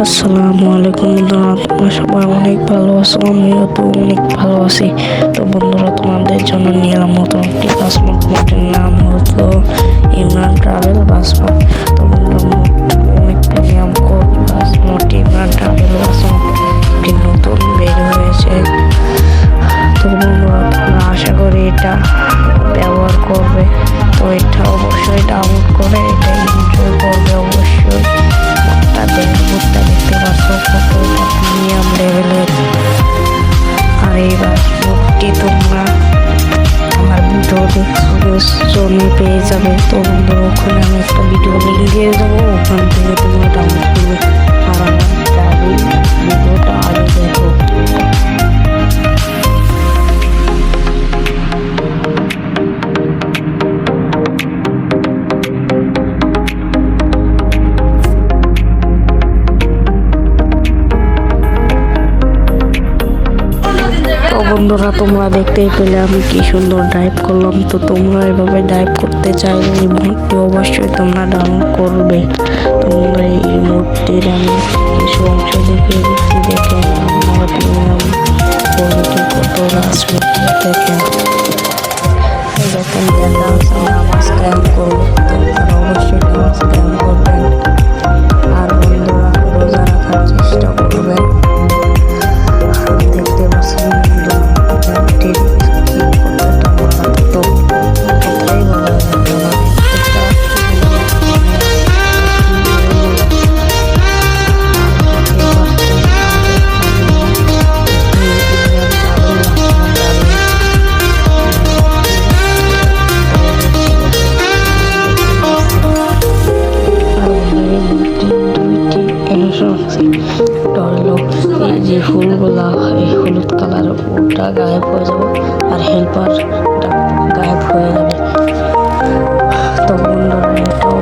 আসসালামু আলাইকুম বন্ধুরা, তোমরা সবাই অনেক ভালো আছো, আমিও তো অনেক ভালো আছি। তো বন্ধুরা, তোমাদের জন্য নিয়ে এলাম নতুন একটি বাসমত মোটের নাম হলো ইমরান ট্রাভেল বাসমত। তো বন্ধুরা, অনেক প্রিমিয়াম কোড বাসমত ইমরান ট্রাভেল বাসমত একটি নতুন বের হয়েছে। তো বন্ধুরা, তোমরা আশা করি এটা ব্যবহার করবে। তো এটা অবশ্যই ডাউনলোড করে এটা এনজয় করবে অবশ্যই। ভুট্টা দেখতে পাচ্ছ, কতটা প্রিমিয়াম লেভেলের। আর এই বাসমতটি তোমরা আমার ভিডিও দেখছো পেয়ে যাবে। তো বন্ধুরা, ওখানে আমি একটা ভিডিও লিঙ্ক দিয়ে দেবো, ওখান থেকে তোমরা ডাউনলোড করবে। আর আমার ট্রাভেল ভিডিওটা আরও দেখো। তো বন্ধুরা, তোমরা দেখতেই পেলে আমি কি সুন্দর ডাইভ করলাম। তো তোমরা এভাবে ডাইভ করতে চাইলে এই মোডটি অবশ্যই তোমরা ডাউনলোড করবে। তোমরা এই মোডটির আমি কিছু অংশ দেখিয়ে দিচ্ছি, দেখে আমার প্রিমিয়াম কোয়ালিটি কত আসবে দেখেন। দেখেন নামাজ কায়েম করবো, তোমরা অবশ্যই নামাজ কায়েম করবেন। আর বন্ধুরা, রোজা রাখার চেষ্টা করবেন। দেখতে পাচ্ছেন এই যে ফুলগুলা, এই হলুদ কালার ওটা গায়েব হয়ে যাবে আর হেল্পারটা গায়েব হয়ে যাবে। তো বন্ধুরা, এটা